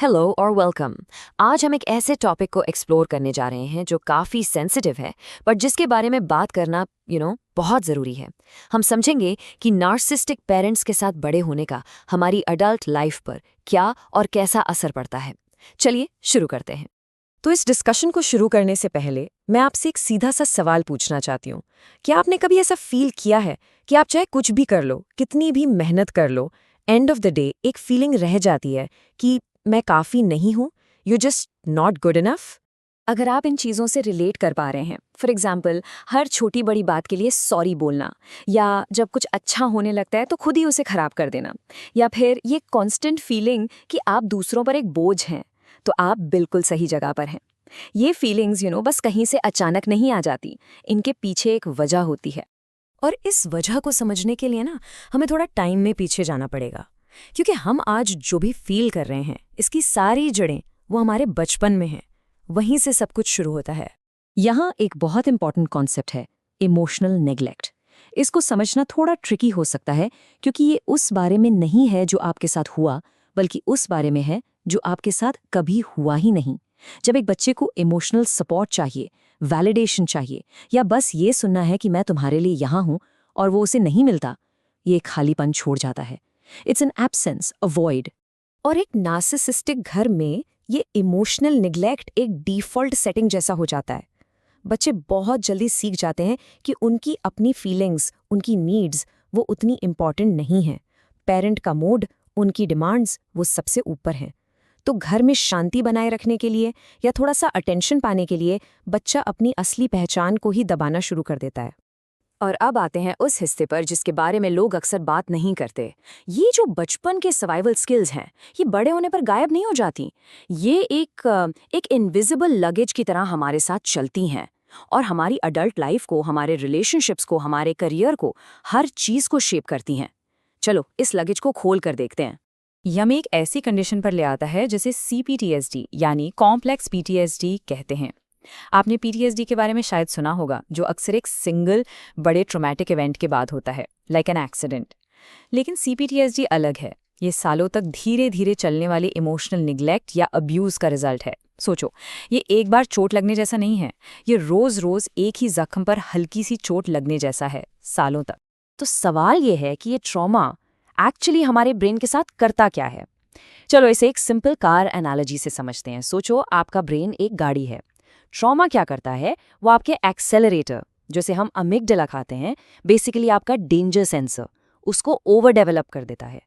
Hello और welcome. आज हम एक ऐसे टॉपिक को एक्सप्लोर करने जा रहे हैं जो काफ़ी सेंसिटिव है, पर जिसके बारे में बात करना बहुत ज़रूरी है। हम समझेंगे कि नार्सिसिस्टिक पेरेंट्स के साथ बड़े होने का हमारी अडल्ट लाइफ पर क्या और कैसा असर पड़ता है। चलिए शुरू करते हैं। तो इस डिस्कशन को शुरू करने से पहले मैं आपसे एक सीधा सा सवाल पूछना चाहती हूँ। क्या आपने कभी ऐसा फील किया है कि आप चाहे कुछ भी कर लो, कितनी भी मेहनत कर लो, एंड ऑफ द डे एक फीलिंग रह जाती है कि मैं काफ़ी नहीं हूँ, you just not good enough? अगर आप इन चीज़ों से रिलेट कर पा रहे हैं, फॉर एग्जाम्पल हर छोटी बड़ी बात के लिए सॉरी बोलना, या जब कुछ अच्छा होने लगता है तो खुद ही उसे खराब कर देना, या फिर ये कांस्टेंट फीलिंग कि आप दूसरों पर एक बोझ हैं, तो आप बिल्कुल सही जगह पर हैं। ये फीलिंग्स बस कहीं से अचानक नहीं आ जाती, इनके पीछे एक वजह होती है। और इस वजह को समझने के लिए ना हमें थोड़ा टाइम में पीछे जाना पड़ेगा, क्योंकि हम आज जो भी फील कर रहे हैं इसकी सारी जड़ें वो हमारे बचपन में हैं। वहीं से सब कुछ शुरू होता है। यहाँ एक बहुत इंपॉर्टेंट कॉन्सेप्ट है, इमोशनल नेग्लेक्ट। इसको समझना थोड़ा ट्रिकी हो सकता है, क्योंकि ये उस बारे में नहीं है जो आपके साथ हुआ, बल्कि उस बारे में है जो आपके साथ कभी हुआ ही नहीं। जब एक बच्चे को इमोशनल सपोर्ट चाहिए, वैलिडेशन चाहिए, या बस ये सुनना है कि मैं तुम्हारे लिए यहाँ हूँ, और वो उसे नहीं मिलता, ये खालीपन छोड़ जाता है। It's an absence, a void. और एक नार्सिसिस्टिक घर में ये इमोशनल निग्लेक्ट एक डिफ़ॉल्ट सेटिंग जैसा हो जाता है। बच्चे बहुत जल्दी सीख जाते हैं कि उनकी अपनी फीलिंग्स, उनकी नीड्स वो उतनी इम्पॉर्टेंट नहीं हैं। पेरेंट का मूड, उनकी डिमांड्स वो सबसे ऊपर हैं। तो घर में शांति बनाए रखने के लिए या थोड़ा सा अटेंशन पाने के लिए बच्चा अपनी असली पहचान को ही दबाना शुरू कर देता है। और अब आते हैं उस हिस्से पर जिसके बारे में लोग अक्सर बात नहीं करते। ये जो बचपन के सर्वाइवल स्किल्स हैं, ये बड़े होने पर गायब नहीं हो जाती। ये एक इनविजिबल लगेज की तरह हमारे साथ चलती हैं और हमारी अडल्ट लाइफ को, हमारे रिलेशनशिप्स को, हमारे करियर को, हर चीज़ को शेप करती हैं। चलो इस लगेज को खोल कर देखते हैं। यम एक ऐसी कंडीशन पर ले आता है जिसे CPTSD यानी कॉम्प्लेक्स PTSD कहते हैं। आपने PTSD के बारे में शायद सुना होगा, जो अक्सर एक सिंगल बड़े ट्रॉमेटिक इवेंट के बाद होता है, लाइक एन एक्सीडेंट। लेकिन CPTSD अलग है। ये सालों तक धीरे धीरे चलने वाले इमोशनल निग्लेक्ट या अब्यूज़ का रिजल्ट है। सोचो, ये एक बार चोट लगने जैसा नहीं है, ये रोज़ रोज़ एक ही जख्म पर हल्की सी चोट लगने जैसा है, सालों तक। तो सवाल ये है कि ये ट्रॉमा एक्चुअली हमारे ब्रेन के साथ करता क्या है। चलो इसे एक सिंपल कार एनालॉजी से समझते हैं। सोचो आपका ब्रेन एक गाड़ी है। ट्रॉमा क्या करता है, वो आपके एक्सेलरेटर, जैसे हम अमिगडाला खाते हैं, बेसिकली आपका डेंजर सेंसर, उसको ओवर डेवलप कर देता है।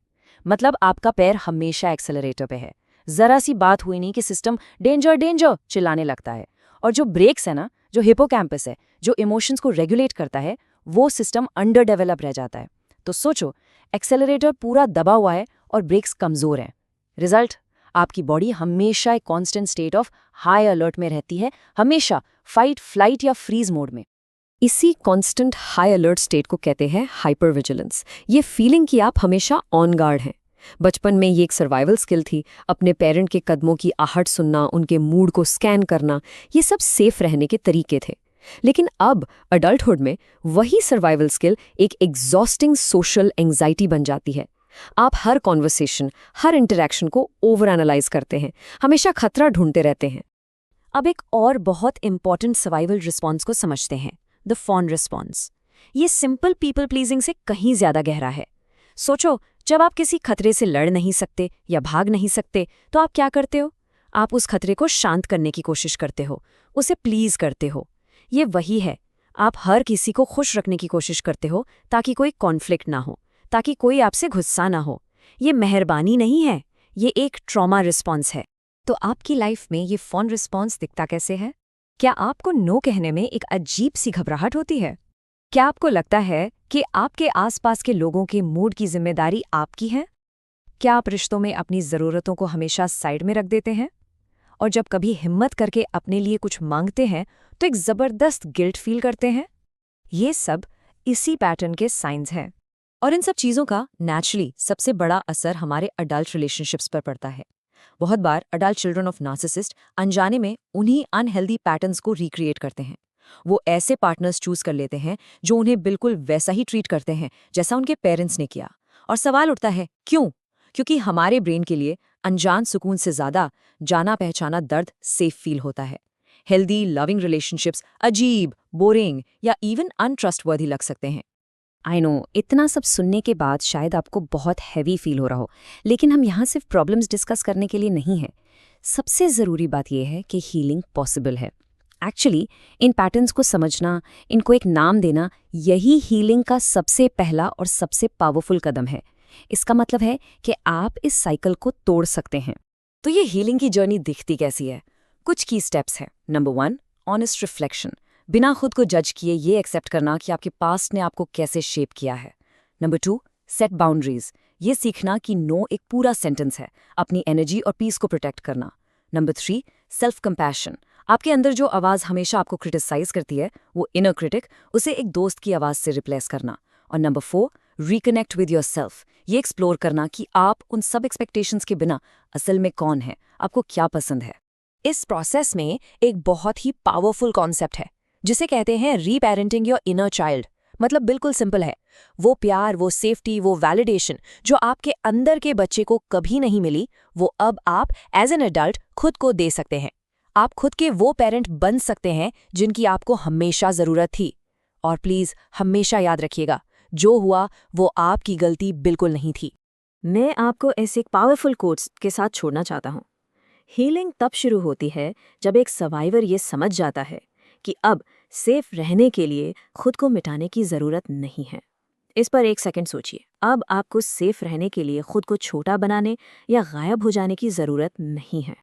मतलब आपका पैर हमेशा एक्सेलरेटर पे है, जरा सी बात हुई नहीं कि सिस्टम डेंजर डेंजर चिल्लाने लगता है। और जो ब्रेक्स है ना, जो हिपोकैम्पस है, जो इमोशंस को रेगुलेट करता है, वो सिस्टम अंडर डेवलप रह जाता है। तो सोचो, एक्सेलरेटर पूरा दबा हुआ है और ब्रेक्स कमजोर हैं। रिजल्ट, आपकी बॉडी हमेशा एक constant state of high alert में रहती है, हमेशा फाइट, फ्लाइट या फ्रीज मोड में। इसी कांस्टेंट हाई अलर्ट स्टेट को कहते हैं हाइपर विजिलेंस। ये फीलिंग कि आप हमेशा ऑन गार्ड हैं। बचपन में ये एक सर्वाइवल स्किल थी, अपने पेरेंट के कदमों की आहट सुनना, उनके मूड को स्कैन करना, ये सब सेफ रहने के तरीके थे। लेकिन अब अडल्टहुड में वही सर्वाइवल स्किल एक एग्जॉस्टिंग सोशल एंग्जाइटी बन जाती है। आप हर कॉन्वर्सेशन, हर इंटरैक्शन को ओवर एनालाइज करते हैं, हमेशा खतरा ढूंढते रहते हैं। अब एक और बहुत इंपॉर्टेंट सर्वाइवल रिस्पॉन्स को समझते हैं, द फॉन रिस्पॉन्स। ये सिंपल पीपल प्लीजिंग से कहीं ज्यादा गहरा है। सोचो, जब आप किसी खतरे से लड़ नहीं सकते या भाग नहीं सकते, तो आप क्या करते हो? आप उस खतरे को शांत करने की कोशिश करते हो, उसे प्लीज करते हो। ये वही है, आप हर किसी को खुश रखने की कोशिश करते हो ताकि कोई कॉन्फ्लिक्ट ना हो, ताकि कोई आपसे गुस्सा ना हो। ये मेहरबानी नहीं है, ये एक ट्रॉमा रिस्पॉन्स है। तो आपकी लाइफ में ये फॉन रिस्पॉन्स दिखता कैसे है? क्या आपको नो कहने में एक अजीब सी घबराहट होती है? क्या आपको लगता है कि आपके आसपास के लोगों के मूड की जिम्मेदारी आपकी है? क्या आप रिश्तों में अपनी ज़रूरतों को हमेशा साइड में रख देते हैं? और जब कभी हिम्मत करके अपने लिए कुछ मांगते हैं तो एक ज़बरदस्त गिल्ट फील करते हैं? ये सब इसी पैटर्न के साइंस हैं। और इन सब चीज़ों का नेचुरली सबसे बड़ा असर हमारे अडल्ट रिलेशनशिप्स पर पड़ता है। बहुत बार अडल्ट चिल्ड्रन ऑफ नार्सिसिस्ट अनजाने में उन्हीं अनहेल्दी पैटर्न्स को रिक्रिएट करते हैं। वो ऐसे पार्टनर्स चूज कर लेते हैं जो उन्हें बिल्कुल वैसा ही ट्रीट करते हैं जैसा उनके पेरेंट्स ने किया। और सवाल उठता है, क्यों? क्योंकि हमारे ब्रेन के लिए अनजान सुकून से ज्यादा जाना पहचाना दर्द सेफ फील होता है। हेल्दी लविंग रिलेशनशिप्स अजीब, बोरिंग या इवन अनट्रस्टवर्दी लग सकते हैं। आई नो, इतना सब सुनने के बाद शायद आपको बहुत हैवी फील हो रहा हो, लेकिन हम यहाँ सिर्फ प्रॉब्लम्स डिस्कस करने के लिए नहीं हैं। सबसे ज़रूरी बात यह है कि हीलिंग पॉसिबल है। एक्चुअली इन पैटर्न्स को समझना, इनको एक नाम देना, यही हीलिंग का सबसे पहला और सबसे पावरफुल कदम है। इसका मतलब है कि आप इस साइकिल को तोड़ सकते हैं। तो ये हीलिंग की जर्नी दिखती कैसी है? कुछ की स्टेप्स हैं। Number 1, honest reflection. बिना खुद को जज किए ये एक्सेप्ट करना कि आपके पास्ट ने आपको कैसे शेप किया है। Number 2, set boundaries. ये सीखना कि नो एक पूरा सेंटेंस है, अपनी एनर्जी और पीस को प्रोटेक्ट करना। Number 3, self compassion. आपके अंदर जो आवाज़ हमेशा आपको क्रिटिसाइज करती है, वो इनर क्रिटिक, उसे एक दोस्त की आवाज़ से रिप्लेस करना। और नंबर 4, रिकनेक्ट विद योरसेल्फ। ये एक्सप्लोर करना कि आप उन सब एक्सपेक्टेशंस के बिना असल में कौन है, आपको क्या पसंद है। इस प्रोसेस में एक बहुत ही पावरफुल कॉन्सेप्ट है जिसे कहते हैं रीपेरेंटिंग योर इनर चाइल्ड। मतलब बिल्कुल सिंपल है, वो प्यार, वो सेफ्टी, वो वैलिडेशन जो आपके अंदर के बच्चे को कभी नहीं मिली, वो अब आप एज एन एडल्ट खुद को दे सकते हैं। आप खुद के वो पेरेंट बन सकते हैं जिनकी आपको हमेशा ज़रूरत थी। और प्लीज़ हमेशा याद रखिएगा, जो हुआ वो आपकी गलती बिल्कुल नहीं थी। मैं आपको ऐसे एक पावरफुल कोट्स के साथ छोड़ना चाहता हूँ। हीलिंग तब शुरू होती है जब एक सर्वाइवर ये समझ जाता है कि अब सेफ रहने के लिए खुद को मिटाने की ज़रूरत नहीं है। इस पर एक सेकंड सोचिए। अब आपको सेफ रहने के लिए खुद को छोटा बनाने या गायब हो जाने की ज़रूरत नहीं है।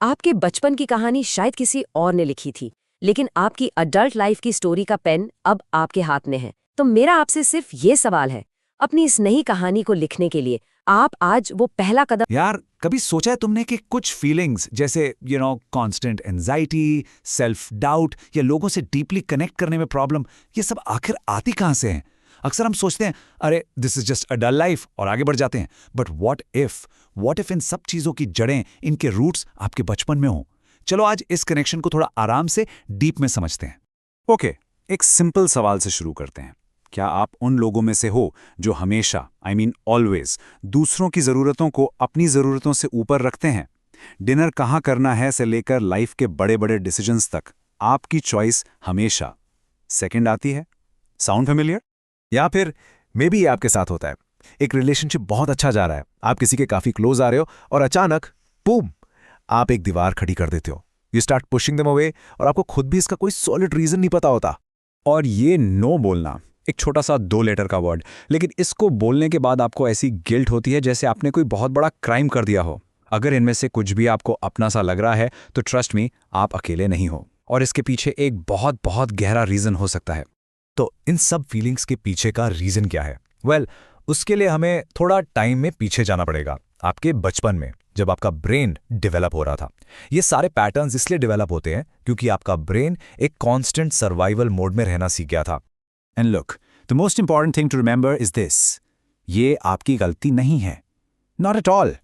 आपके बचपन की कहानी शायद किसी और ने लिखी थी, लेकिन आपकी अडल्ट लाइफ की स्टोरी का पेन अब आपके हाथ में है। तो मेरा आपसे सिर्फ ये सवाल है, अपनी इस नई कहानी को लिखने के लिए आप आज वो पहला कदम। यार, कभी सोचा है तुमने कि कुछ फीलिंग्स जैसे कांस्टेंट एंजाइटी, सेल्फ डाउट या लोगों से डीपली कनेक्ट करने में प्रॉब्लम, ये सब आखिर आती कहाँ से हैं? अक्सर हम सोचते हैं अरे this is just a dull life और आगे बढ़ जाते हैं। बट व्हाट इफ इन सब चीज़ों की जड़ें, इनके रूट्स आपके बचपन में हों? चलो आज इस कनेक्शन को थोड़ा आराम से डीप में समझते हैं। ओके, एक सिंपल सवाल से शुरू करते हैं। क्या आप उन लोगों में से हो जो हमेशा, आई मीन ऑलवेज, दूसरों की ज़रूरतों को अपनी ज़रूरतों से ऊपर रखते हैं? डिनर कहाँ करना है से लेकर लाइफ के बड़े बड़े डिसीजंस तक आपकी चॉइस हमेशा सेकंड आती है। Sound familiar? या फिर मे बी ये आपके साथ होता है, एक रिलेशनशिप बहुत अच्छा जा रहा है, आप किसी के काफ़ी क्लोज आ रहे हो और अचानक बूम, आप एक दीवार खड़ी कर देते हो। You start pushing them away और आपको खुद भी इसका कोई सॉलिड रीज़न नहीं पता होता। और ये नो बोलना, एक छोटा सा 2 लेटर का वर्ड, लेकिन इसको बोलने के बाद आपको ऐसी गिल्ट होती है जैसे आपने कोई बहुत बड़ा क्राइम कर दिया हो। अगर इनमें से कुछ भी आपको अपना सा लग रहा है तो ट्रस्ट मी, आप अकेले नहीं हो और इसके पीछे एक बहुत बहुत गहरा रीज़न हो सकता है। तो इन सब फीलिंग्स के पीछे का रीजन क्या है? वेल, उसके लिए हमें थोड़ा टाइम में पीछे जाना पड़ेगा, आपके बचपन में, जब आपका ब्रेन डेवलप हो रहा था। ये सारे पैटर्न्स इसलिए डेवलप होते हैं क्योंकि आपका ब्रेन एक कांस्टेंट सर्वाइवल मोड में रहना सीख गया था। And look, the most important thing to remember is this, ये आपकी गलती नहीं है, नॉट एट ऑल।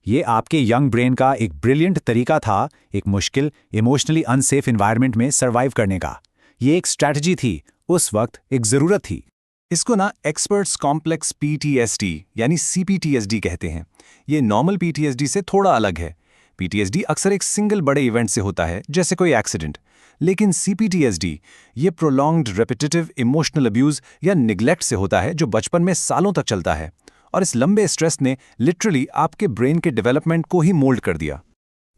ये आपके यंग ब्रेन का एक ब्रिलियंट तरीका था एक मुश्किल, इमोशनली अनसेफ एनवायरनमेंट में सर्वाइव करने का। ये एक स्ट्रैटेजी थी, उस वक्त एक ज़रूरत थी। इसको ना एक्सपर्ट्स कॉम्प्लेक्स पीटीएसडी यानी सीपीटीएसडी कहते हैं। ये नॉर्मल पीटीएसडी से थोड़ा अलग है। पीटीएसडी अक्सर एक सिंगल बड़े इवेंट से होता है, जैसे कोई एक्सीडेंट, लेकिन सीपीटीएसडी ये प्रोलॉन्ग्ड रेपिटेटिव इमोशनल अब्यूज़ या निग्लेक्ट से होता है जो बचपन में सालों तक चलता है। और इस लंबे स्ट्रेस ने लिटरली आपके ब्रेन के डेवलपमेंट को ही मोल्ड कर दिया।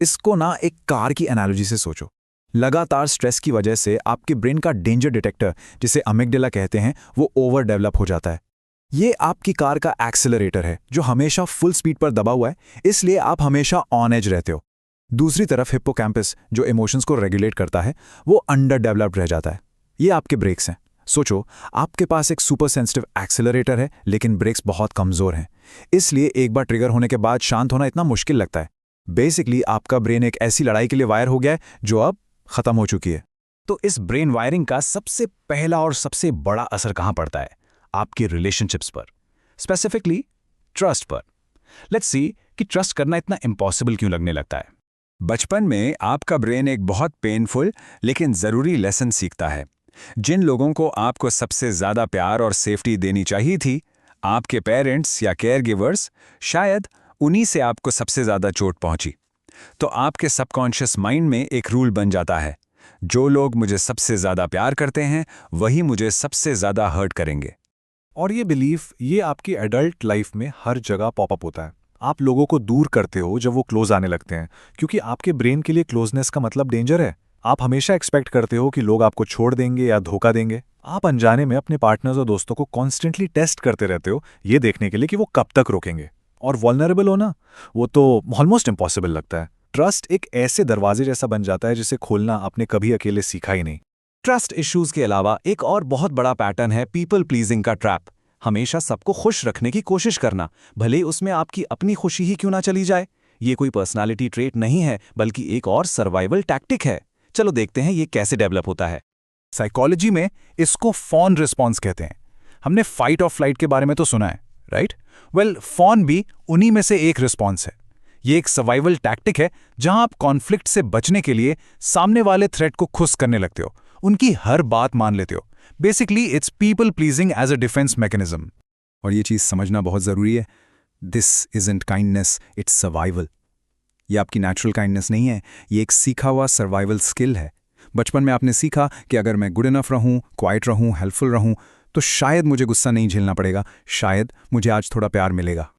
इसको ना एक कार की एनालॉजी से सोचो। लगातार स्ट्रेस की वजह से आपके ब्रेन का डेंजर डिटेक्टर, जिसे अमिगडाला कहते हैं, वो ओवर डेवलप हो जाता है। ये आपकी कार का एक्सेलरेटर है जो हमेशा फुल स्पीड पर दबा हुआ है, इसलिए आप हमेशा ऑन एज रहते हो। दूसरी तरफ हिप्पोकैम्पस, जो इमोशंस को रेगुलेट करता है, वो अंडर डेवलप्ड रह जाता है। ये आपके ब्रेक्स हैं। सोचो, आपके पास एक सुपर सेंसिटिव एक्सेलरेटर है लेकिन ब्रेक्स बहुत कमज़ोर हैं, इसलिए एक बार ट्रिगर होने के बाद शांत होना इतना मुश्किल लगता है। बेसिकली आपका ब्रेन एक ऐसी लड़ाई के लिए वायर हो गया है जो अब खत्म हो चुकी है। तो इस ब्रेन वायरिंग का सबसे पहला और सबसे बड़ा असर कहाँ पड़ता है? आपकी रिलेशनशिप्स पर, स्पेसिफिकली ट्रस्ट पर। लेट्स सी कि ट्रस्ट करना इतना इम्पॉसिबल क्यों लगने लगता है। बचपन में आपका ब्रेन एक बहुत पेनफुल लेकिन ज़रूरी लेसन सीखता है। जिन लोगों को आपको सबसे ज़्यादा प्यार और सेफ्टी देनी चाहिए थी, आपके पेरेंट्स या केयर गिवर्स, शायद उन्हीं से आपको सबसे ज़्यादा चोट पहुंची। तो आपके सबकॉन्शियस माइंड में एक रूल बन जाता है, जो लोग मुझे सबसे ज़्यादा प्यार करते हैं वही मुझे सबसे ज़्यादा हर्ट करेंगे। और ये बिलीफ ये आपकी एडल्ट लाइफ में हर जगह पॉपअप होता है। आप लोगों को दूर करते हो जब वो क्लोज आने लगते हैं, क्योंकि आपके ब्रेन के लिए क्लोजनेस का मतलब डेंजर है। आप हमेशा एक्सपेक्ट करते हो कि लोग आपको छोड़ देंगे या धोखा देंगे। आप अनजाने में अपने पार्टनर्स और दोस्तों को कॉन्स्टेंटली टेस्ट करते रहते हो, ये देखने के लिए कि वो कब तक रोकेंगे। और वल्नरेबल होना, वो तो ऑलमोस्ट इम्पॉसिबल लगता है। ट्रस्ट एक ऐसे दरवाजे जैसा बन जाता है जिसे खोलना आपने कभी अकेले सीखा ही नहीं। ट्रस्ट इश्यूज के अलावा एक और बहुत बड़ा पैटर्न है पीपल प्लीजिंग का ट्रैप। हमेशा सबको खुश रखने की कोशिश करना, भले ही उसमें आपकी अपनी खुशी ही क्यों ना चली जाए। ये कोई पर्सनालिटी ट्रेट नहीं है, बल्कि एक और सर्वाइवल टैक्टिक है। चलो देखते हैं ये कैसे डेवलप होता है। साइकोलॉजी में इसको फॉन रिस्पॉन्स कहते हैं। हमने फाइट और फ्लाइट के बारे में तो सुना है, राइट? वेल, फॉन भी उन्हीं में से एक रिस्पॉन्स है। ये एक सर्वाइवल टैक्टिक है जहां आप कॉन्फ्लिक्ट से बचने के लिए सामने वाले थ्रेट को खुश करने लगते हो, उनकी हर बात मान लेते हो। Basically it's people pleasing as a defence mechanism. और ये चीज़ समझना बहुत ज़रूरी है, this isn't kindness, it's survival. ये आपकी नेचुरल काइंडनेस नहीं है, ये एक सीखा हुआ सर्वाइवल स्किल है। बचपन में आपने सीखा कि अगर मैं गुड इनफ रहूं, क्वाइट रहूं, हेल्पफुल रहूं, तो शायद मुझे गुस्सा नहीं झेलना पड़ेगा, शायद मुझे आज थोड़ा प्यार मिलेगा।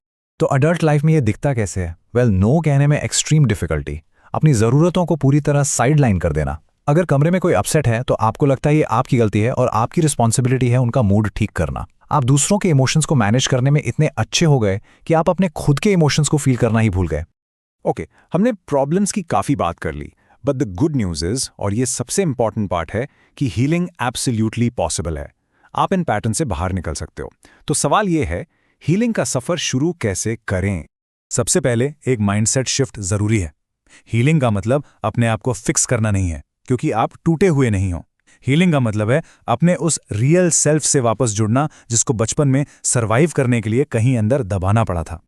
तो अडल्ट लाइफ में ये दिखता कैसे है? वेल, नो कहने में एक्सट्रीम डिफिकल्टी, अपनी ज़रूरतों को पूरी तरह साइडलाइन कर देना। अगर कमरे में कोई अपसेट है तो आपको लगता है ये आपकी गलती है और आपकी रिस्पॉन्सिबिलिटी है उनका मूड ठीक करना। आप दूसरों के इमोशंस को मैनेज करने में इतने अच्छे हो गए कि आप अपने खुद के इमोशंस को फील करना ही भूल गए। ओके, हमने प्रॉब्लम्स की काफ़ी बात कर ली, but the good news is, और ये सबसे इंपॉर्टेंट पार्ट है, कि हीलिंग एब्सोल्यूटली पॉसिबल है। आप इन पैटर्न से बाहर निकल सकते हो। तो सवाल ये है, हीलिंग का सफ़र शुरू कैसे करें? सबसे पहले एक माइंडसेट शिफ्ट ज़रूरी है। हीलिंग का मतलब अपने आप को फिक्स करना नहीं है, क्योंकि आप टूटे हुए नहीं हो। हीलिंग का मतलब है अपने उस रियल सेल्फ से वापस जुड़ना जिसको बचपन में सर्वाइव करने के लिए कहीं अंदर दबाना पड़ा था।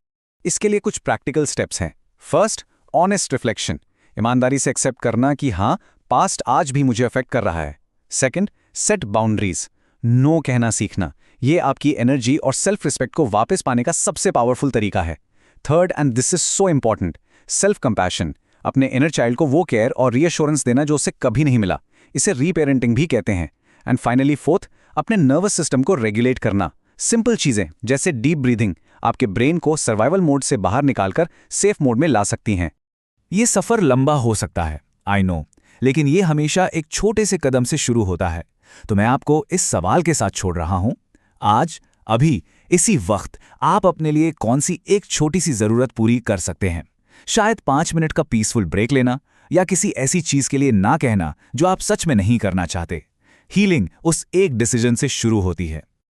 इसके लिए कुछ प्रैक्टिकल स्टेप्स हैं। फर्स्ट, ऑनेस्ट रिफ्लेक्शन, ईमानदारी से एक्सेप्ट करना कि हाँ, पास्ट आज भी मुझे अफेक्ट कर रहा है। सेकंड, सेट बाउंड्रीज, नो कहना सीखना। ये आपकी एनर्जी और सेल्फ रिस्पेक्ट को वापस पाने का सबसे पावरफुल तरीका है। Third, and this is so important, self compassion, अपने इनर चाइल्ड को वो केयर और रीअश्योरेंस देना जो उसे कभी नहीं मिला। इसे रीपेरेंटिंग भी कहते हैं। एंड फाइनली फोर्थ, अपने नर्वस सिस्टम को रेगुलेट करना। सिंपल चीजें जैसे डीप ब्रीदिंग आपके ब्रेन को सर्वाइवल मोड से बाहर निकालकर सेफ मोड में ला सकती हैं। ये सफ़र लंबा हो सकता है, आई नो, लेकिन ये हमेशा एक छोटे से कदम से शुरू होता है। तो मैं आपको इस सवाल के साथ छोड़ रहा हूं, आज, अभी, इसी वक्त आप अपने लिए कौन सी एक छोटी सी ज़रूरत पूरी कर सकते हैं? शायद 5 मिनट का पीसफुल ब्रेक लेना, या किसी ऐसी चीज़ के लिए ना कहना जो आप सच में नहीं करना चाहते। हीलिंग उस एक डिसीजन से शुरू होती है।